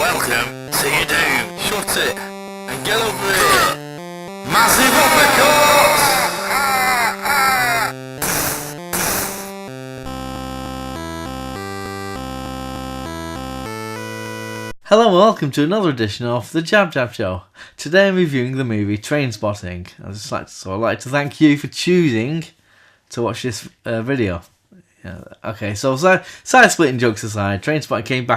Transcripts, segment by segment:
Welcome to your doom. Shut it and get over here. Massive uppercut! Hello and welcome to another edition of the JabJab Show. Today I'm reviewing the movie Trainspotting. I'd like to thank you for choosing to watch this video. Yeah, okay, so side splitting jokes aside, Trainspotting came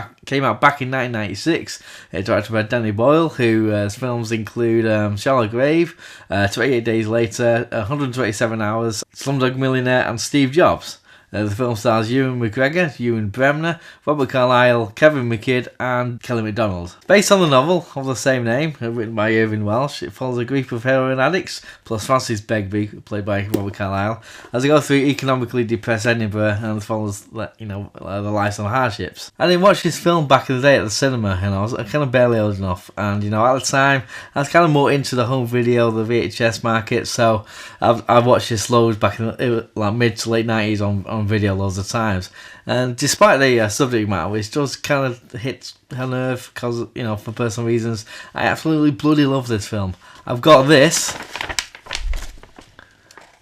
out back in 1996. It's directed by Danny Boyle, whose films include Shallow Grave, 28 Days Later, 127 Hours, Slumdog Millionaire, and Steve Jobs. The film stars Ewan McGregor, Ewan Bremner, Robert Carlisle, Kevin McKidd, and Kelly MacDonald. Based on the novel of the same name, written by Irvine Welsh, it follows a group of heroin addicts, plus Francis Begbie, played by Robert Carlisle, as they go through economically depressed Edinburgh and follows the lives and hardships. I didn't watch this film back in the day at the cinema, I was kind of barely old enough, and at the time I was kind of more into the home video, the VHS market, so I watched this loads back in the mid to late 90s on video loads of times, and despite the subject matter, which does kind of hit her nerve because for personal reasons, I absolutely bloody love this film. I've got this.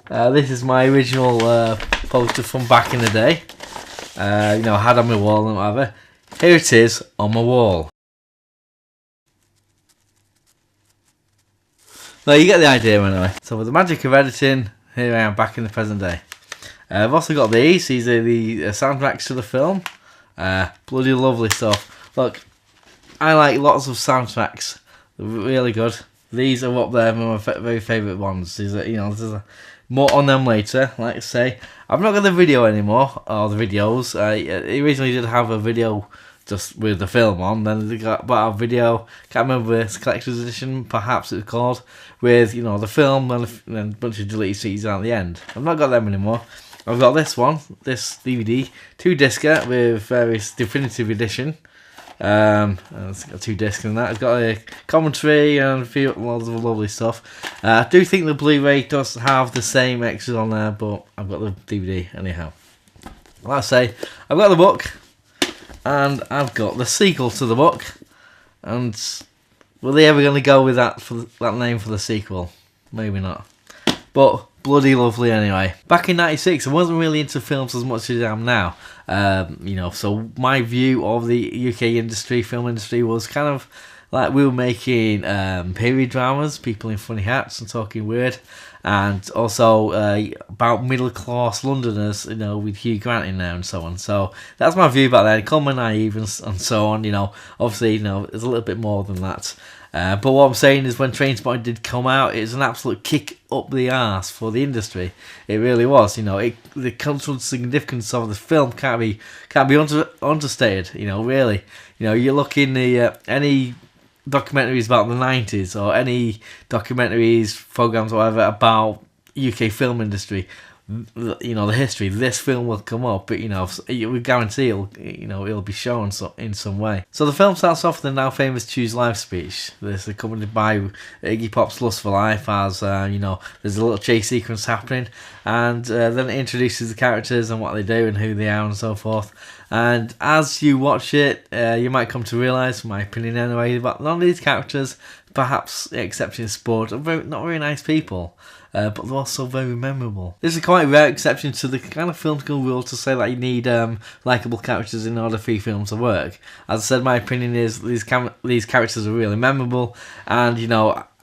This is my original poster from back in the day. I had on my wall and whatever. Here it is on my wall. Well, you get the idea anyway. So with the magic of editing, here I am back in the present day. I've also got these are the soundtracks to the film. Bloody lovely stuff. Look, I like lots of soundtracks. They're really good. These are up there, my very favourite ones. There's more on them later, like I say. I've not got the video anymore, or the videos. I originally did have a video just with the film on, then they got a video, can't remember, it's collector's edition, perhaps it's called, with, the film and a bunch of deleted scenes at the end. I've not got them anymore. I've got this DVD, 2-discer with various definitive edition. It's got 2 discs in that. It's got a commentary and lots of lovely stuff. I do think the Blu-ray does have the same extras on there, but I've got the DVD anyhow. Like I say, I've got the book, and I've got the sequel to the book. And were they ever going to go with that name for the sequel? Maybe not. But bloody lovely anyway. Back in 96, I wasn't really into films as much as I am now. So my view of the UK film industry was kind of like we were making period dramas, people in funny hats and talking weird, and also about middle class Londoners, with Hugh Grant in there and so on. So that's my view back then. Call me naive and so on. Obviously, there's a little bit more than that. But what I'm saying is, when Trainspotting did come out, it was an absolute kick up the arse for the industry. It really was. The cultural significance of the film can't be understated. Really. You look in any documentaries about the 90s or any documentaries, programs, or whatever about UK film industry. The history. This film will come up, but we guarantee it'll be shown in some way. So the film starts off with the now famous Choose Life speech. This is accompanied by Iggy Pop's Lust for Life, as there's a little chase sequence happening, and then it introduces the characters and what they do and who they are and so forth. And as you watch it, you might come to realise, from my opinion anyway, that none of these characters, perhaps excepting sport, are not very nice people. But they're also very memorable. This is a quite rare exception to the kind of film school rule to say that you need likeable characters in order for your film to work. As I said, my opinion is these characters are really memorable, and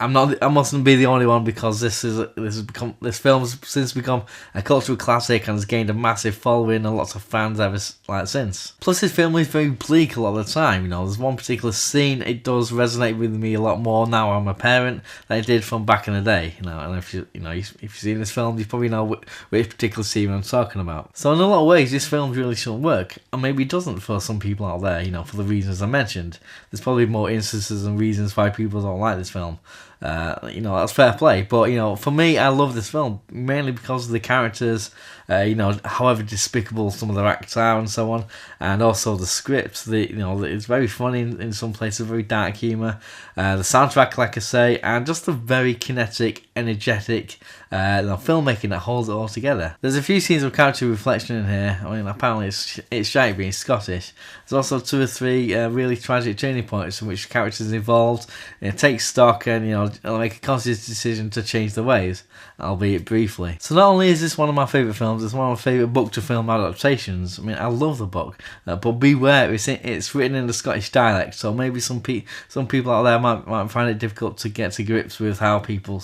I mustn't be the only one, because this film has since become a cultural classic and has gained a massive following and lots of fans ever since. Plus, this film is very bleak a lot of the time. There's one particular scene, it does resonate with me a lot more now I'm a parent than it did from back in the day. And if you've seen this film, you probably know which particular scene I'm talking about. So in a lot of ways, this film really shouldn't work, and maybe it doesn't for some people out there. For the reasons I mentioned. There's probably more instances and reasons why people don't like this film. That's fair play, but for me, I love this film mainly because of the characters, however despicable some of their acts are and so on, and also the script. It's very funny in some places, very dark humour. The soundtrack, like I say, and just a very kinetic, energetic, filmmaking that holds it all together. There's a few scenes of character reflection in here. I mean, apparently it's shite being Scottish. There's also 2 or 3 really tragic turning points in which characters involved take stock and make a conscious decision to change their ways, albeit briefly. So not only is this one of my favourite films, it's one of my favourite book to film adaptations. I mean, I love the book, but beware, it's written in the Scottish dialect, so maybe some people out there might find it difficult to get to grips with how people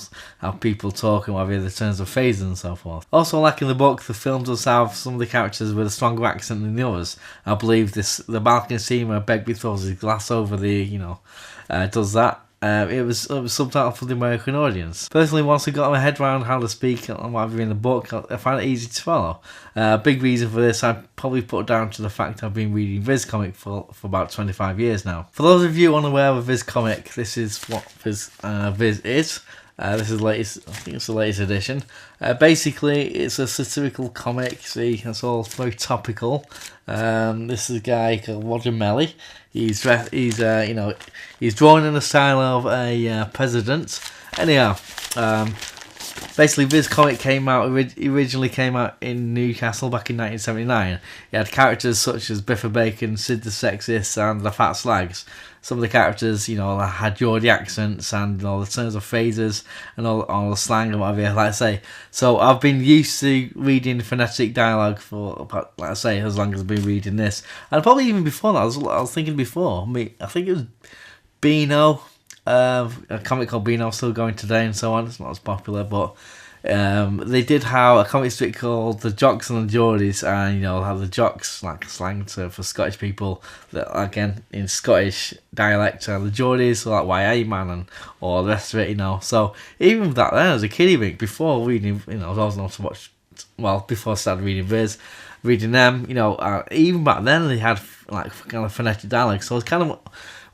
talk and whatever the terms of phrases and so forth. Also, like in the book, the film does have some of the characters with a stronger accent than the others. I believe the balcony scene where Begbie throws his glass over does that. It was subtitled for the American audience. Personally, once I got my head around how to speak and whatever in the book, I found it easy to follow. A big reason for this I'd probably put down to the fact I've been reading Viz comic for about 25 years now. For those of you unaware of Viz comic, this is what Viz is. This is latest. I think it's the latest edition. Basically, it's a satirical comic. See, it's all very topical. This is a guy called Roger Melly. He's drawn in the style of a president. Anyhow, basically, Viz comic originally came out in Newcastle back in 1979. It had characters such as Biffa Bacon, Sid the Sexist, and the Fat Slags. Some of the characters, had Geordie accents and all the terms of phrases and all the slang and whatever you like to say. So I've been used to reading phonetic dialogue for about, like I say, as long as I've been reading this. And probably even before that, I was thinking before. I think it was Beano, a comic called Beano, still going today and so on. It's not as popular, but they did have a comic strip called The Jocks and the Geordies, and how the jocks, like slang for Scottish people, that again in Scottish dialect, and the Geordies, so like YA man and all the rest of it, So even that then, as a kiddie week, before reading, I was always known to watch. Well, before I started reading Viz, reading them, even back then they had like kind of phonetic dialect, so it's kind of.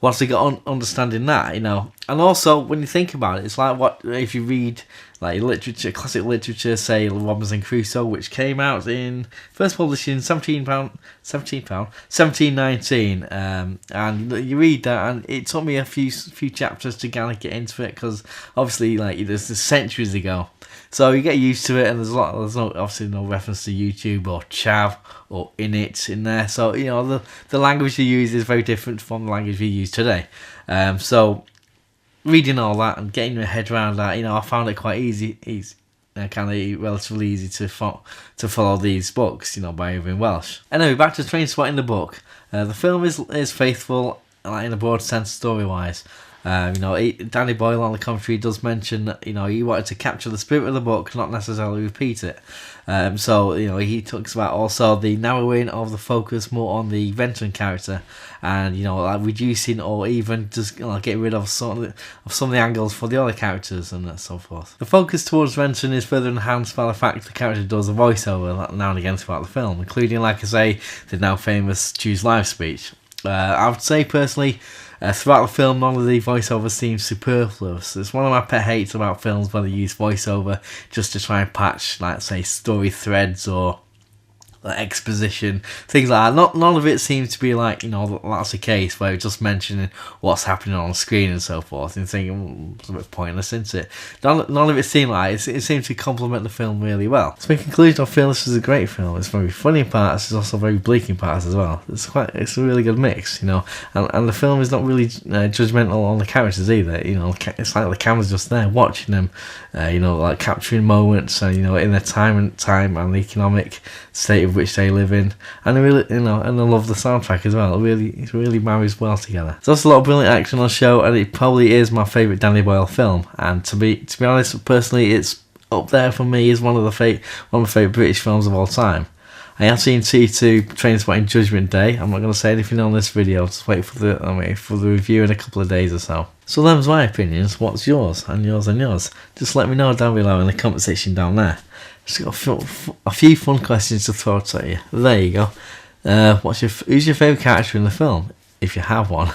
Once I got understanding that, and also when you think about it, it's like what if you read like literature, classic literature, say Robinson Crusoe, which came out in first published in 1719, and you read that, and it took me a few chapters to kind of get into it because obviously there's centuries ago. So you get used to it, and there's obviously no reference to YouTube or Chav or Init in there. So the language you use is very different from the language we use today. So reading all that and getting your head around that, I found it quite easy, kind of relatively easy to follow these books, by Irvine Welsh. Anyway, back to Trainspotting the book. The film is faithful, in a broad sense, story wise. Danny Boyle on the commentary does mention that he wanted to capture the spirit of the book, not necessarily repeat it. So he talks about also the narrowing of the focus more on the Venton character, and reducing or even just getting rid of some of the angles for the other characters and so forth. The focus towards Venton is further enhanced by the fact the character does a voiceover now and again throughout the film, including, like I say, the now famous Choose Live speech. I would say personally, throughout the film, none of the voiceover seems superfluous. It's one of my pet hates about films where they use voiceover just to try and patch, like say, story threads or exposition, things like that. None of it seems to be that's the case where it's just mentioning what's happening on the screen and so forth, and thinking it's a bit pointless, isn't it? None of it seemed like it seemed to complement the film really well. So in conclusion, I feel this is a great film. It's very funny in parts, it's also very bleak in parts as well. It's a really good mix, and the film is not really judgmental on the characters either. It's like the camera's just there watching them, capturing moments, in their time and the economic state of which they live in, and I really, and I love the soundtrack as well. It really marries well together. So that's a lot of brilliant action on the show, and it probably is my favourite Danny Boyle film. And to be honest, personally, it's up there for me as one of my favourite British films of all time. I have seen T2 Trainspotting Judgment Day. I'm not going to say anything on this video. Just wait for the review in a couple of days or so. So them's my opinions. What's yours and yours and yours? Just let me know down below in the comment section down there. Just got a few fun questions to throw at you. There you go. Who's your favourite character in the film, if you have one?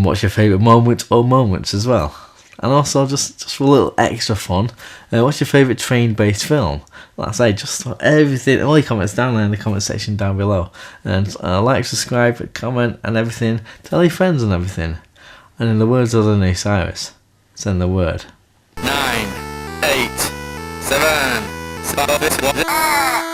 What's your favourite moment or moments as well? And also, just for a little extra fun, what's your favourite train-based film? Like I say, just everything, all your comments down there in the comment section down below. And like, subscribe, comment and everything. Tell your friends and everything. And in the words of the new Cyrus, send the word. 9, 8, 7, 6, 5, 4,